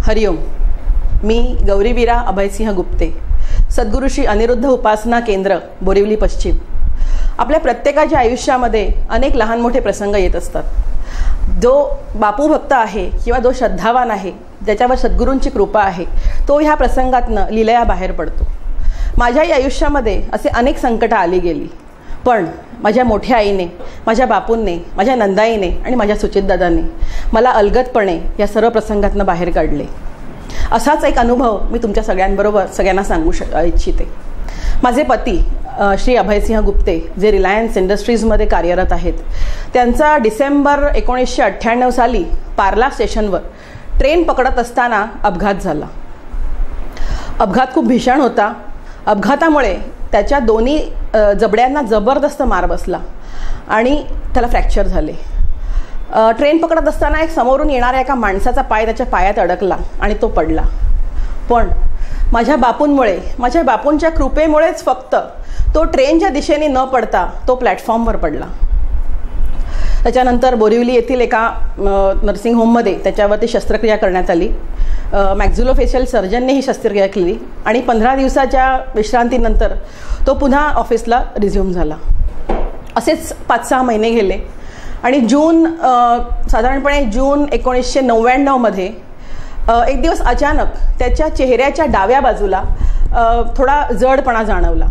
हरिओम. मी गौरीवीरा अभयसिंह गुप्ते, सद्गुरू श्री अनिरुद्ध उपासना केंद्र, बोरिवली पश्चिम. आपल्या प्रत्येकाच्या आयुष्यामध्ये अनेक लहान मोठे प्रसंग येत असतात. जो बापू भक्त आहे किंवा जो श्रद्धावान आहे, ज्याच्यावर सद्गुरूंची कृपा आहे, तो ह्या प्रसंगातनं लीलया बाहेर पडतो. माझ्याही आयुष्यामध्ये असे अनेक संकटं आली गेली, पण माझ्या मोठ्या आईने, माझ्या बापूंनी, माझ्या नंदाईने आणि माझ्या सुचितदादांनी मला अलगदपणे या सर्व प्रसंगातनं बाहेर काढले. असाच एक अनुभव मी तुमच्या सगळ्यांना सांगू इच्छिते. माझे पती श्री अभयसिंह गुप्ते, जे रिलायन्स इंडस्ट्रीजमध्ये कार्यरत आहेत, त्यांचा डिसेंबर 1998 साली पार्ला स्टेशनवर ट्रेन पकडत असताना अपघात झाला. अपघात खूप भीषण होता. अपघातामुळे त्याच्या दोन्ही जबड्यांना जबरदस्त मार बसला आणि त्याला फ्रॅक्चर झाले. ट्रेन पकडत असताना एक समोरून येणाऱ्या एका माणसाचा पाय त्याच्या पायात अडकला आणि तो पडला. पण माझ्या बापूंमुळे, माझ्या बापूंच्या कृपेमुळेच फक्त तो ट्रेनच्या दिशेने न पडता तो प्लॅटफॉर्मवर पडला. त्याच्यानंतर बोरिवली येथील एका नर्सिंग होममध्ये त्याच्यावरती शस्त्रक्रिया करण्यात आली. मॅक्झिलोफेशियल सर्जनने ही शस्त्रक्रिया केली आणि 15 दिवसाच्या विश्रांतीनंतर तो पुन्हा ऑफिसला रिझ्यूम झाला. असेच 5-6 महिने गेले आणि साधारणपणे जून 1999 एक दिवस अचानक त्याच्या चेहऱ्याच्या डाव्या बाजूला थोडा जडपणा जाणवला.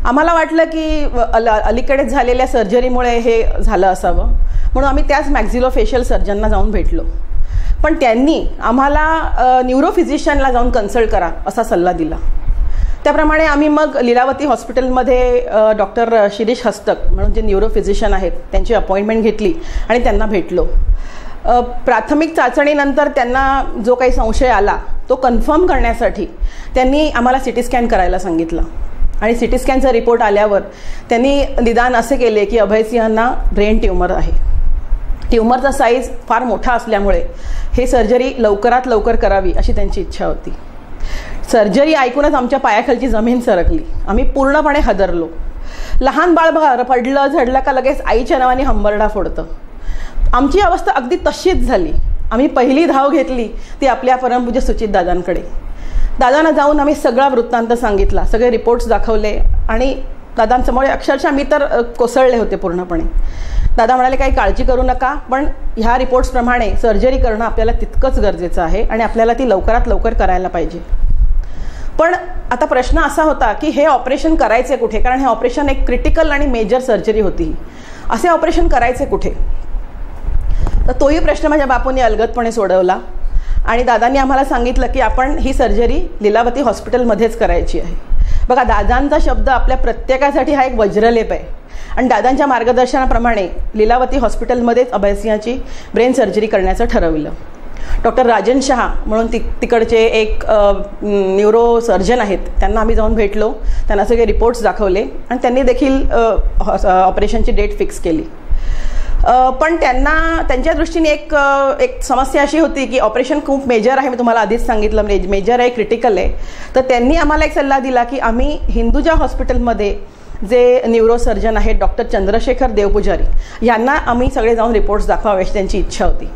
आम्हाला वाटलं की अलीकडेच झालेल्या सर्जरीमुळे हे झालं असावं, म्हणून आम्ही त्याच मॅक्झिलोफेशियल सर्जनना जाऊन भेटलो. पण त्यांनी आम्हाला न्यूरोफिजिशियनला जाऊन कन्सल्ट करा असा सल्ला दिला. त्याप्रमाणे आम्ही मग लीलावती हॉस्पिटलमध्ये डॉक्टर शिरीष हस्तक म्हणून जे न्यूरोफिजिशियन आहेत त्यांची अपॉइंटमेंट घेतली आणि त्यांना भेटलो. प्राथमिक चाचणीनंतर त्यांना जो काही संशय आला तो कन्फर्म करण्यासाठी त्यांनी आम्हाला CT स्कॅन करायला सांगितलं आणि CT स्कॅनचा रिपोर्ट आल्यावर त्यांनी निदान असे केले की अभयसिंहांना ब्रेन ट्यूमर आहे. ट्यूमरचा साईज फार मोठा असल्यामुळे हे सर्जरी लवकरात लवकर करावी अशी त्यांची इच्छा होती. सर्जरी ऐकूनच आमच्या पायाखालची जमीन सरकली. आम्ही पूर्णपणे हादरलो. लहान बाळ पडलं झडलं का लगेच आईच्या नावाने हंबरडा फोडतं. आमची अवस्था अगदी तशीच झाली. आम्ही पहिली धाव घेतली ती आपल्या परमपूज्य सुचितदादांकडे. दादांना जाऊन आम्ही सगळा वृत्तांत सांगितला, सगळे रिपोर्ट्स दाखवले आणि दादांसमोर अक्षरशः मी तर कोसळले होते पूर्णपणे. दादा म्हणाले काही काळजी करू नका, पण ह्या रिपोर्ट्सप्रमाणे सर्जरी करणं आपल्याला तितकंच गरजेचं आहे आणि आपल्याला ती लवकरात लवकर करायला पाहिजे. पण आता प्रश्न असा होता की हे ऑपरेशन करायचे कुठे, कारण हे ऑपरेशन एक क्रिटिकल आणि मेजर सर्जरी होती. असे ऑपरेशन करायचे कुठे, तर तोही प्रश्न माझ्या बापूंनी अलगदपणे सोडवला आणि दादांनी आम्हाला सांगितलं की आपण ही सर्जरी लीलावती हॉस्पिटलमध्येच करायची आहे. बघा, दादांचा शब्द आपल्या प्रत्येकासाठी हा एक वज्रलेप आहे आणि दादांच्या मार्गदर्शनाप्रमाणे लीलावती हॉस्पिटलमध्येच अभयसिंहाची ब्रेन सर्जरी करण्याचं ठरवलं. डॉक्टर राजन शहा म्हणून तिकडचे एक न्यूरो सर्जन आहेत, त्यांना आम्ही जाऊन भेटलो. त्यांना सगळे रिपोर्ट्स दाखवले आणि त्यांनी देखील ऑपरेशनची डेट फिक्स केली. पण त्यांच्या दृष्टीने एक समस्या अशी होती की ऑपरेशन खूप मेजर आहे. मी तुम्हाला आधीच सांगितलं मेजर आहे, क्रिटिकल आहे. तर त्यांनी आम्हाला एक सल्ला दिला की आम्ही हिंदुजा हॉस्पिटलमध्ये जे न्यूरो सर्जन आहेत डॉक्टर चंद्रशेखर देवपुजारी यांना आम्ही सगळे जाऊन रिपोर्ट्स दाखवावे अशी त्यांची इच्छा होती.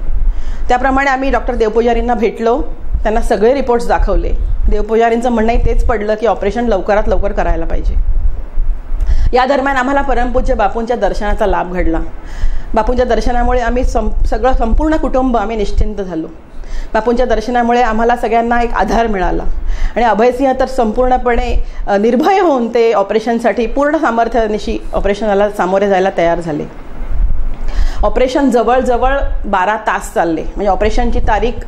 त्याप्रमाणे आम्ही डॉक्टर देवपुजारींना भेटलो, त्यांना सगळे रिपोर्ट्स दाखवले. देवपुजारींचं म्हणणंही तेच पडलं की ऑपरेशन लवकरात लवकर करायला पाहिजे. या दरम्यान आम्हाला परमपूज्य बापूंच्या दर्शनाचा लाभ घडला. बापूंच्या दर्शनामुळे आम्ही संपूर्ण कुटुंब आम्ही निश्चिंत झालो. बापूंच्या दर्शनामुळे आम्हाला सगळ्यांना एक आधार मिळाला आणि अभयसिंह तर संपूर्णपणे निर्भय होऊन ते ऑपरेशनसाठी पूर्ण सामर्थ्यानिशी ऑपरेशनाला सामोरे जायला तयार झाले. ऑपरेशन जवळजवळ 12 तास चालले. म्हणजे ऑपरेशनची तारीख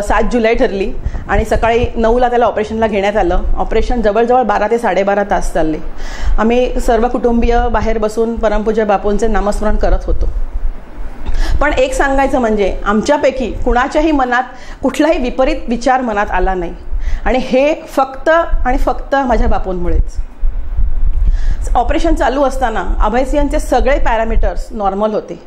7 जुलै ठरली आणि सकाळी 9ला त्याला ऑपरेशनला घेण्यात आलं. ऑपरेशन जवळजवळ 12 ते 12.5 तास चालले. आम्ही सर्व कुटुंबीय बाहेर बसून परमपूज्य बापूंचे नामस्मरण करत होतो. पण एक सांगायचं म्हणजे आमच्यापैकी कुणाच्याही मनात कुठलाही विपरीत विचार मनात आला नाही आणि हे फक्त आणि फक्त माझ्या बापूंमुळेच. ऑपरेशन चालू असताना अभयसिंहांचे सगळे पॅरामीटर्स नॉर्मल होते.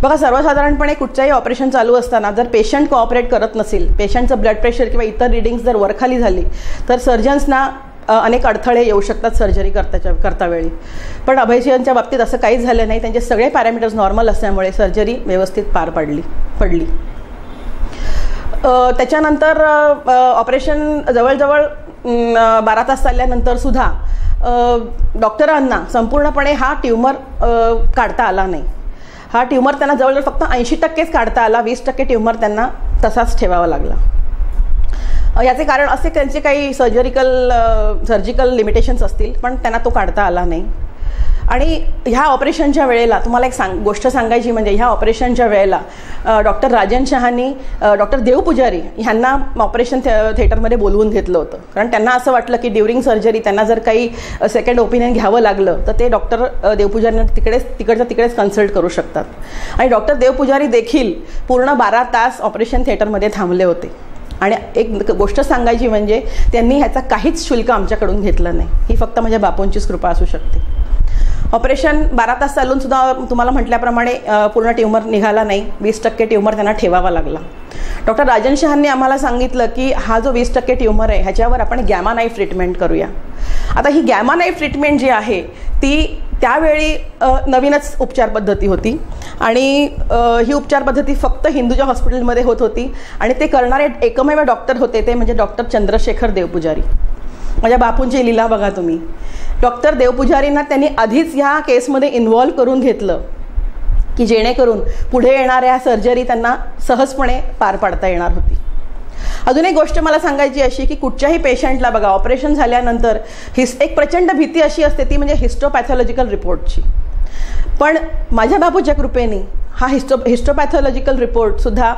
बघा, सर्वसाधारणपणे कुठच्याही ऑपरेशन चालू असताना जर पेशंट कोऑपरेट करत नसेल, पेशंटचं ब्लड प्रेशर किंवा इतर रिडिंग्स जर वरखाली झाली तर सर्जन्सना अनेक अडथळे येऊ शकतात सर्जरी करता वेळी. पण अभयसिंहांच्या बाबतीत असं काहीच झालं नाही. त्यांचे सगळे पॅरामीटर्स नॉर्मल असल्यामुळे सर्जरी व्यवस्थित पार पडली. त्याच्यानंतर ऑपरेशन जवळजवळ 12 तास चालल्यानंतरसुद्धा डॉक्टरांना संपूर्णपणे हा ट्यूमर काढता आला नाही. हा ट्यूमर त्यांना जवळजवळ फक्त 80%च काढता आला, 20% ट्यूमर त्यांना तसाच ठेवावा लागला. याचे कारण असे त्यांचे काही सर्जिकल लिमिटेशन्स असतील, पण त्यांना तो काढता आला नाही. आणि ह्या ऑपरेशनच्या वेळेला तुम्हाला एक गोष्ट सांगायची म्हणजे ह्या ऑपरेशनच्या वेळेला डॉक्टर राजन शहानी, डॉक्टर देव पुजारी ह्यांना ऑपरेशन थिएटरमध्ये बोलवून घेतलं होतं. कारण त्यांना असं वाटलं की ड्युरिंग सर्जरी त्यांना जर काही सेकंड ओपिनियन घ्यावं लागलं तर ते डॉक्टर देव पुजारींना तिकडेच कन्सल्ट करू शकतात. आणि डॉक्टर देव पुजारी देखील पूर्ण 12 तास ऑपरेशन थिएटरमध्ये थांबले होते. आणि एक गोष्ट सांगायची म्हणजे त्यांनी ह्याचा काहीच शुल्क आमच्याकडून घेतलं नाही. ही फक्त माझ्या बापूंचीच कृपा असू शकते. ऑपरेशन 12 तास चालून सुद्धा तुम्हाला म्हटल्याप्रमाणे पूर्ण ट्यूमर निघाला नाही. 20% ट्यूमर त्यांना ठेवावा लागला. डॉक्टर राजन शहांनी आम्हाला सांगितलं की हा जो 20% ट्यूमर आहे ह्याच्यावर आपण गॅमा नाईफ ट्रीटमेंट करूया. आता ही गॅमा नाईफ ट्रीटमेंट जी आहे ती त्यावेळी नवीनच उपचार पद्धती होती आणि ही उपचार पद्धती फक्त हिंदूजा हॉस्पिटलमध्ये होत होती. आणि ते करणारे एकमेव डॉक्टर होते ते म्हणजे डॉक्टर चंद्रशेखर देवपुजारी. माझ्या बापूंची लीला बघा तुम्ही. डॉक्टर देवपुजारींना त्यांनी आधीच ह्या केसमध्ये इन्व्हॉल्व करून घेतलं की जेणेकरून पुढे येणाऱ्या सर्जरी त्यांना सहजपणे पार पाडता येणार होती. अजून एक गोष्ट मला सांगायची अशी की कुठच्याही पेशंटला बघा ऑपरेशन झाल्यानंतर एक प्रचंड भीती अशी असते ती म्हणजे हिस्टोपॅथॉलॉजिकल रिपोर्टची. पण माझ्या बापूच्या कृपेने हा हिस्टोपॅथॉलॉजिकल रिपोर्टसुद्धा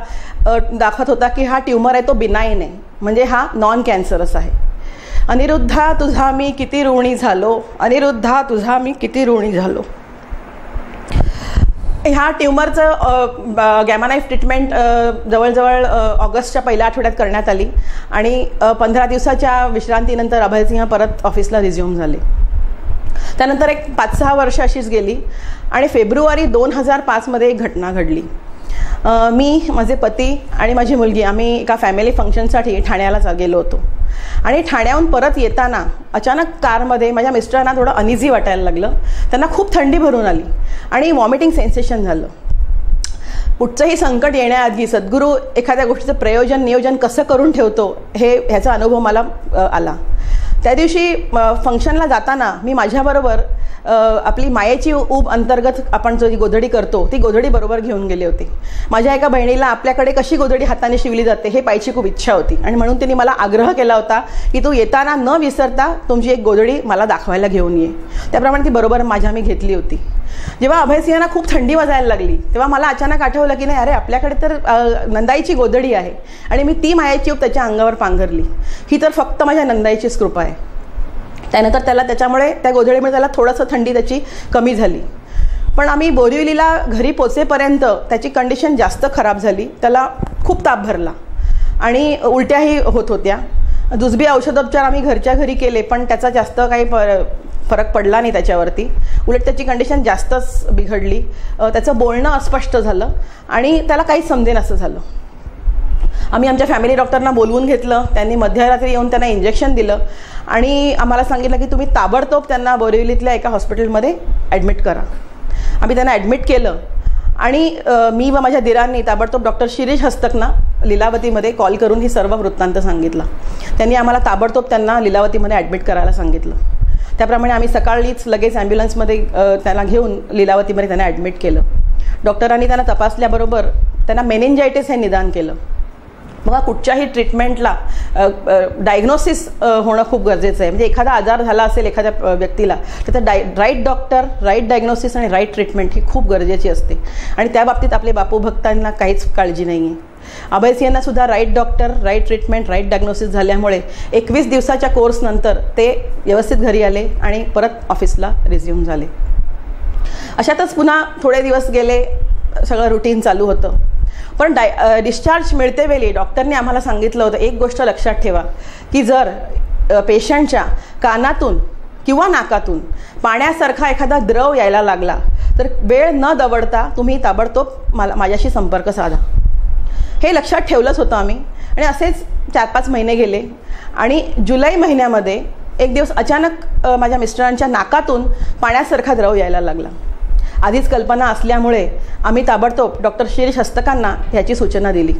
दाखवत होता की हा ट्यूमर आहे तो बिनाईन आहे, म्हणजे हा नॉन कॅन्सरस आहे. अनिरुद्धा तुझा मी किती ऋणी झालो, अनिरुद्धा तुझा मी किती ऋणी झालो. ह्या ट्यूमरचं गॅमा नाईफ ट्रीटमेंट जवळजवळ ऑगस्टच्या पहिल्या आठवड्यात करण्यात आली आणि 15 दिवसाच्या विश्रांतीनंतर अभयसिंह परत ऑफिसला रिझ्यूम झाले. त्यानंतर एक 5-6 वर्ष अशीच गेली आणि फेब्रुवारी 2005मध्ये एक घटना घडली. मी, माझे पती आणि माझी मुलगी आम्ही एका फॅमिली फंक्शनसाठी ठाण्याला गेलो होतो आणि ठाण्याहून परत येताना अचानक कारमध्ये माझ्या मिस्टरांना थोडं अनइझी वाटायला लागलं. त्यांना खूप थंडी भरून आली आणि वॉमिटिंग सेन्सेशन झालं. कुठचंही संकट येण्याआधी सद्गुरू एखाद्या गोष्टीचं नियोजन कसं करून ठेवतो ह्याचा अनुभव मला आला. त्या दिवशी फंक्शनला जाताना मी माझ्याबरोबर आपली मायेची ऊब अंतर्गत आपण जो गोधडी करतो ती गोधडी बरोबर घेऊन गेले होते. माझ्या एका बहिणीला आपल्याकडे कशी गोधडी हाताने शिवली जाते हे पाहायची खूप इच्छा होती आणि म्हणून तिने मला आग्रह केला होता की तू येताना न विसरता तुमची एक गोधडी मला दाखवायला घेऊन ये. त्याप्रमाणे ती बरोबर मी घेतली होती. जेव्हा अभयसिंहांना खूप थंडी वाजायला लागली तेव्हा मला अचानक आठवलं की नाही, अरे आपल्याकडे तर नंदाईची गोधडी आहे आणि मी ती मायेची ऊब त्याच्या अंगावर पांघरली. ही तर फक्त माझ्या नंदाईचीच कृपा आहे. त्यानंतर त्याच्यामुळे त्या गोधडीमुळे त्याला थोडंसं थंडी त्याची कमी झाली. पण आम्ही बोरिवलीला घरी पोचेपर्यंत त्याची कंडिशन जास्त खराब झाली. त्याला खूप ताप भरला आणि उलट्याही होत होत्या. दुसरी औषधोपचार आम्ही घरच्या घरी केले पण त्याचा जास्त काही फरक पडला नाही त्याच्यावरती. उलट त्याची कंडिशन जास्तच बिघडली. त्याचं बोलणं अस्पष्ट झालं आणि त्याला काहीच समजेन असं झालं. आम्ही आमच्या फॅमिली डॉक्टरना बोलवून घेतलं. त्यांनी मध्यरात्री येऊन त्यांना इंजेक्शन दिलं आणि आम्हाला सांगितलं की तुम्ही ताबडतोब त्यांना बोरिवलीतल्या एका हॉस्पिटलमध्ये ॲडमिट करा. आम्ही त्यांना ॲडमिट केलं आणि मी व माझ्या दिरांनी ताबडतोब डॉक्टर शिरीष हस्तकना लीलावतीमध्ये कॉल करून ही सर्व वृत्तांत सांगितला. त्यांनी आम्हाला ताबडतोब त्यांना लीलावतीमध्ये ॲडमिट करायला सांगितलं. त्याप्रमाणे आम्ही सकाळीच लगेच ॲम्ब्युलन्समध्ये त्यांना घेऊन लीलावतीमध्ये त्यांना ॲडमिट केलं. डॉक्टरांनी त्यांना तपासल्याबरोबर त्यांना मेनिंजायटिस हे निदान केलं. बघा कुठच्याही ट्रीटमेंटला डायग्नोसिस होणं खूप गरजेचं आहे. म्हणजे एखादा आजार झाला असेल एखाद्या व्यक्तीला तर राईट डॉक्टर, राईट डायग्नोसिस आणि राईट ट्रीटमेंट ही खूप गरजेची असते आणि त्या बाबतीत आपले बापू भक्तांना काहीच काळजी नाही आहे. अभयसिंहांना सुद्धा right doctor, right treatment, right diagnosis झाल्यामुळे 21 दिवसाच्या कोर्सनंतर ते व्यवस्थित घरी आले आणि परत ऑफिसला रिझ्यूम झाले. अशातच पुन्हा थोडे दिवस गेले, सगळं रुटीन चालू होतं. पण डिस्चार्ज मिळतेवेळी डॉक्टरने आम्हाला सांगितलं होतं एक गोष्ट लक्षात ठेवा की जर पेशंटच्या कानातून किंवा नाकातून पाण्यासारखा एखादा द्रव यायला लागला तर वेळ न दवडता तुम्ही ताबडतोब माझ्याशी संपर्क साधा. हे लक्षात ठेवलंच होतं आम्ही आणि असेच 4-5 महिने गेले आणि जुलै महिन्यामध्ये एक दिवस अचानक माझ्या मिस्टरांच्या नाकातून पाण्यासारखा द्रव यायला लागला. आधीच कल्पना असल्यामुळे आम्ही ताबडतोब डॉक्टर शिरीष हस्तकांना ह्याची सूचना दिली.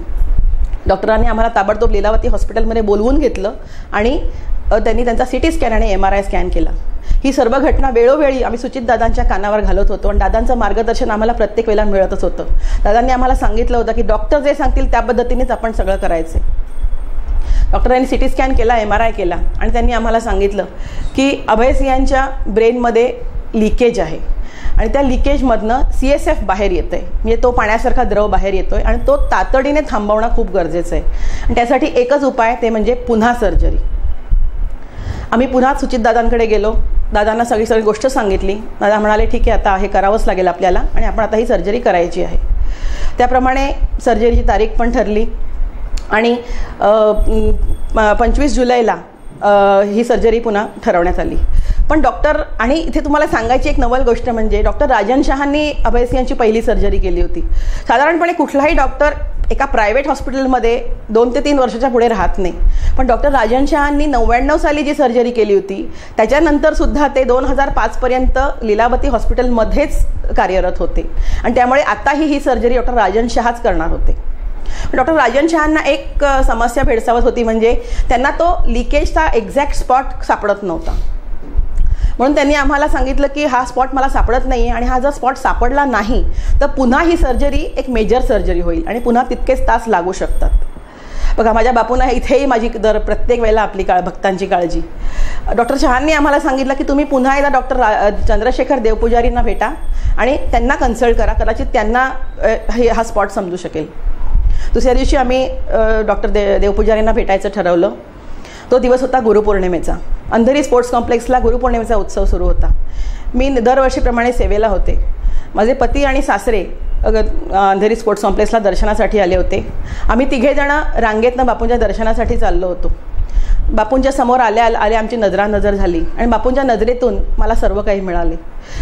डॉक्टरांनी आम्हाला ताबडतोब लीलावती हॉस्पिटलमध्ये बोलवून घेतलं आणि त्यांनी त्यांचा CT स्कॅन आणि MRI स्कॅन केला. ही सर्व घटना वेळोवेळी आम्ही सुचितदादांच्या कानावर घालत होतो आणि दादांचं मार्गदर्शन आम्हाला प्रत्येक वेळेला मिळतच होतं. दादांनी आम्हाला सांगितलं होतं की डॉक्टर जे सांगतील त्या पद्धतीनेच आपण सगळं करायचं. डॉक्टरांनी CT स्कॅन केला, MRI केला आणि त्यांनी आम्हाला सांगितलं की अभयसिंहांच्या ब्रेनमध्ये लिकेज आहे आणि त्या लिकेजमधनं CSF बाहेर येतं आहे, म्हणजे तो पाण्यासारखा द्रव बाहेर येतो आहे आणि तो तातडीने थांबवणं खूप गरजेचं आहे. आणि त्यासाठी एकच उपाय, ते म्हणजे पुन्हा सर्जरी. आम्ही पुन्हा सुचितदादांकडे गेलो, दादांना सगळी गोष्ट सांगितली. दादा म्हणाले ठीक आहे, आता हे करावंच लागेल आपल्याला आणि आपण आता ही सर्जरी करायची आहे. त्याप्रमाणे सर्जरीची तारीख पण ठरली आणि 25 जुलैला ही सर्जरी पुन्हा ठरवण्यात आली. पण डॉक्टर, आणि इथे तुम्हाला सांगायची एक नवल गोष्ट म्हणजे डॉक्टर राजन शहांनी अभयसिंहांची पहिली सर्जरी केली होती. साधारणपणे कुठलाही डॉक्टर एका प्रायव्हेट हॉस्पिटलमध्ये 2 ते 3 वर्षाच्या पुढे राहत नाही. पण डॉक्टर राजन शहांनी 99 साली जी सर्जरी केली होती त्याच्यानंतरसुद्धा ते 2005 पर्यंत लीलावती हॉस्पिटलमध्येच कार्यरत होते आणि त्यामुळे आताही ही सर्जरी डॉक्टर राजन शहाच करणार होते. डॉक्टर राजन शहांना एक समस्या भेडसावत होती, म्हणजे त्यांना तो लिकेजचा एक्झॅक्ट स्पॉट सापडत नव्हता. म्हणून त्यांनी आम्हाला सांगितलं की हा स्पॉट मला सापडत नाही आणि हा जर स्पॉट सापडला नाही तर पुन्हा ही सर्जरी एक मेजर सर्जरी होईल आणि पुन्हा तितकेच तास लागू शकतात. बघा, माझ्या बापूंना इथेही माझी प्रत्येक वेळेला आपली भक्तांची काळजी. डॉक्टर शहांनी आम्हाला सांगितलं की तुम्ही पुन्हा एकदा डॉक्टर चंद्रशेखर देवपुजारींना भेटा आणि त्यांना कन्सल्ट करा, कदाचित त्यांना हा स्पॉट समजू शकेल. दुसऱ्या दिवशी आम्ही डॉक्टर देवपुजारींना भेटायचं ठरवलं. तो दिवस होता गुरुपौर्णिमेचा. अंधेरी स्पोर्ट्स कॉम्प्लेक्सला गुरुपौर्णिमेचा उत्सव सुरू होता. मी दरवर्षीप्रमाणे सेवेला होते. माझे पती आणि सासरे अंधेरी स्पोर्ट्स कॉम्प्लेक्सला दर्शनासाठी आले होते. आम्ही तिघेजणं रांगेतनं बापूंच्या दर्शनासाठी चाललो होतो. बापूंच्या समोर आल्या आमची नजरानजर झाली आणि बापूंच्या नजरेतून मला सर्व काही मिळाले.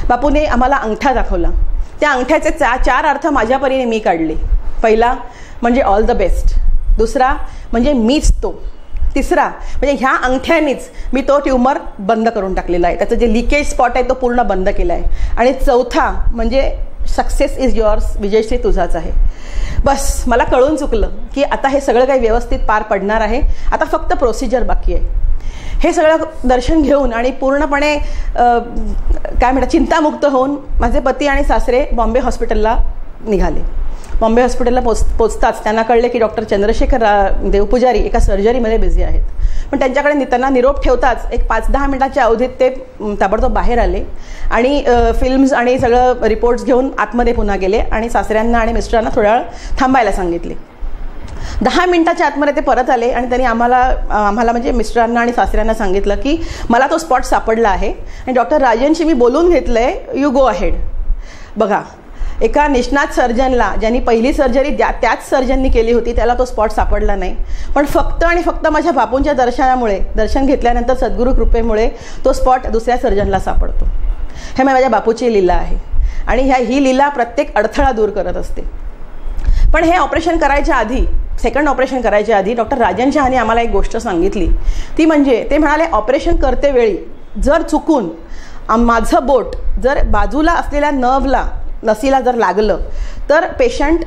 बापूने आम्हाला अंगठा दाखवला. त्या अंगठ्याचे 4 अर्थ माझ्या परीने मी काढले. पहिला म्हणजे ऑल द बेस्ट, दुसरा म्हणजे मीच तो, तिसरा म्हणजे ह्या अंगठ्यानेच मी तो ट्यूमर बंद करून टाकलेला आहे, त्याचं जे लिकेज स्पॉट आहे तो पूर्ण बंद केला आहे, आणि चौथा म्हणजे सक्सेस इज युअर्स, विजयश्री तुझाच आहे. बस मला कळून चुकलं की आता हे सगळं काही व्यवस्थित पार पडणार आहे, आता फक्त प्रोसिजर बाकी आहे. हे सगळं दर्शन घेऊन आणि पूर्णपणे काय म्हणतात चिंतामुक्त होऊन माझे पती आणि सासरे बॉम्बे हॉस्पिटलला निघाले. बॉम्बे हॉस्पिटलला पोचताच त्यांना कळले की डॉक्टर चंद्रशेखर देवपुजारी एका सर्जरीमध्ये बिझी आहेत. पण त्यांच्याकडे त्यांना निरोप ठेवताच एक 5-10 मिनिटाच्या अवधीत ते ताबडतोब बाहेर आले आणि फिल्म्स आणि सगळं रिपोर्ट्स घेऊन आतमध्ये पुन्हा गेले आणि सासऱ्यांना आणि मिस्टरांना थोड्या वेळ थांबायला सांगितले. 10 मिनिटाच्या आतमध्ये ते परत आले आणि त्यांनी आम्हाला म्हणजे मिस्टरांना आणि सासऱ्यांना सांगितलं की मला तो स्पॉट सापडला आहे आणि डॉक्टर राजनशी मी बोलून घेतलं आहे, यू गो अहेड. बघा, एका निष्णात सर्जनला ज्यांनी पहिली सर्जरी त्याच सर्जननी केली होती त्याला तो स्पॉट सापडला नाही, पण फक्त आणि फक्त माझ्या बापूंच्या दर्शन घेतल्यानंतर सद्गुरू कृपेमुळे तो स्पॉट दुसऱ्या सर्जनला सापडतो. हे माझ्या बापूची लीला आहे आणि ही लीला प्रत्येक अडथळा दूर करत असते. पण हे ऑपरेशन करायच्या आधी, सेकंड ऑपरेशन करायच्या आधी डॉक्टर राजन शहानी आम्हाला एक गोष्ट सांगितली. ती म्हणजे ते म्हणाले, ऑपरेशन करतेवेळी जर चुकून माझं बोट जर बाजूला असलेल्या नसीला जर लागलं तर पेशंट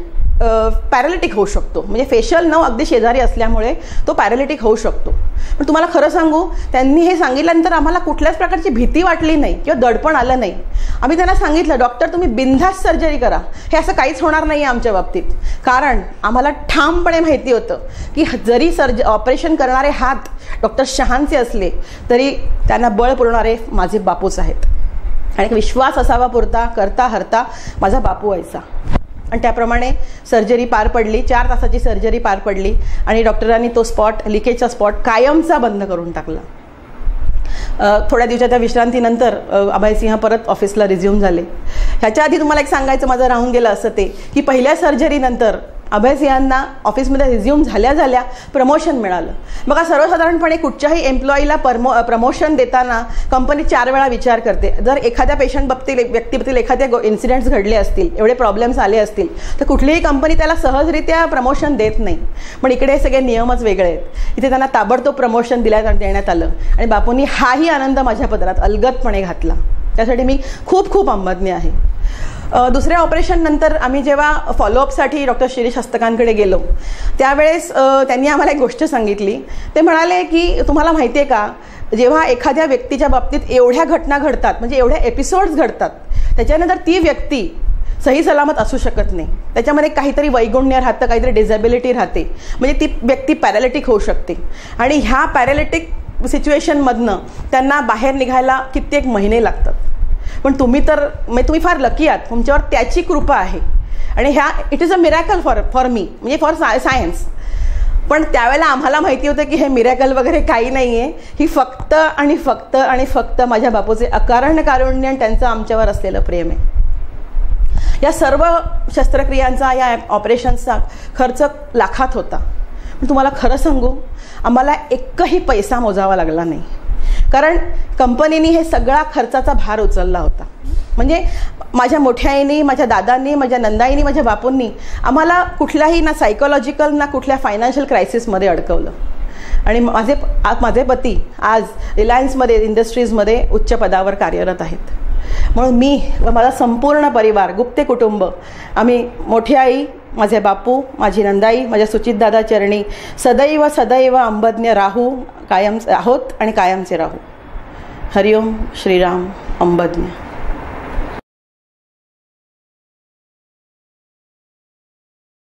पॅरालिटिक होऊ शकतो. म्हणजे फेशियल नर्व अगदी शेजारी असल्यामुळे तो पॅरालिटिक होऊ शकतो. पण तुम्हाला खरं सांगू, त्यांनी हे सांगितल्यानंतर आम्हाला कुठल्याच प्रकारची भीती वाटली नाही किंवा दडपण आलं नाही. आम्ही त्यांना सांगितलं, डॉक्टर तुम्ही बिनधास्त सर्जरी करा, हे असं काहीच होणार नाही आहे आमच्या बाबतीत. कारण आम्हाला ठामपणे माहिती होतं की जरी ऑपरेशन करणारे हात डॉक्टर शहांचे असले तरी त्यांना बळ पुरवणारे माझे बापूच आहेत. आणि विश्वास असावा पुरता करता हरता माझा बापू व्हायचा. आणि त्याप्रमाणे सर्जरी पार पडली. 4 तासाची सर्जरी पार पडली आणि डॉक्टरांनी तो स्पॉट, लिकेजचा स्पॉट कायमचा बंद करून टाकला. थोड्या दिवसाच्या विश्रांतीनंतर अभयसिंह परत ऑफिसला रिझ्यूम झाले. ह्याच्या आधी तुम्हाला एक सांगायचं माझं राहून गेलं असं ते की पहिल्या सर्जरीनंतर अभयसिंहांना ऑफिसमध्ये रिझ्यूम झाल्या प्रमोशन मिळालं. बघा, सर्वसाधारणपणे कुठच्याही एम्प्लॉईला प्रमोशन देताना कंपनी 4 वेळा विचार करते. जर एखाद्या व्यक्तीबद्दल एखादे इन्सिडेंट्स घडले असतील, एवढे प्रॉब्लेम्स आले असतील तर कुठलीही कंपनी त्याला सहजरित्या प्रमोशन देत नाही. पण इकडे हे सगळे नियमच वेगळे आहेत. इथे त्यांना ताबडतोब प्रमोशन देण्यात आलं आणि बापूंनी हाही आनंद माझ्या पदरात अलगदपणे घातला. त्यासाठी मी खूप खूप अभिमानी आहे. दुसऱ्या ऑपरेशननंतर आम्ही जेव्हा फॉलोअपसाठी डॉक्टर शिरीष हस्तकांकडे गेलो त्यावेळेस त्यांनी आम्हाला एक गोष्ट सांगितली. ते म्हणाले की तुम्हाला माहिती आहे का, जेव्हा एखाद्या व्यक्तीच्या बाबतीत एवढ्या घटना घडतात, म्हणजे एवढ्या एपिसोड्स घडतात, त्याच्यानंतर ती व्यक्ती सही सलामत असू शकत नाही. त्याच्यामध्ये काहीतरी वैगुण्य राहतं, काहीतरी डिझॅबिलिटी राहते, म्हणजे ती व्यक्ती पॅरालिटिक होऊ शकते. आणि ह्या पॅरालिटिक सिच्युएशनमधनं त्यांना बाहेर निघायला कित्येक महिने लागतात. पण तुम्ही तुम्ही फार लकी आहात, तुमच्यावर त्याची कृपा आहे. आणि ह्या it is a miracle for me, म्हणजे फॉर सायन्स. पण त्यावेळेला आम्हाला माहिती होतं की हे मिरॅकल वगैरे काही नाही आहे, ही फक्त आणि फक्त आणि फक्त माझ्या बापूचे अकारण कारुण्य आणि त्यांचं आमच्यावर असलेलं प्रेम आहे. या सर्व शस्त्रक्रियांचा, या ऑपरेशन्सचा खर्च लाखात होता. पण तुम्हाला खरं सांगू, आम्हाला एकही पैसा मोजावा लागला नाही, कारण कंपनीने हे सगळा खर्चाचा भार उचलला होता. म्हणजे माझ्या मोठ्या आईनी, माझ्या दादांनी, माझ्या नंदाईनी, माझ्या बापूंनी आम्हाला कुठल्याही ना सायकोलॉजिकल ना कुठल्या फायनान्शियल क्रायसिसमध्ये अडकवलं. आणि माझे पती आज रिलायन्समध्ये, इंडस्ट्रीजमध्ये उच्च पदावर कार्यरत आहेत. म्हणून मी व माझा संपूर्ण परिवार, गुप्ते कुटुंब, आम्ही मोठी आई, माझे बापू, माझी नंदाई, माझ्या सुचितदादा चरणी सदैव सदैव अंबज्ञ राहू, कायम आहोत आणि कायमचे राहू. हरिओम श्रीराम अंबज्ञ.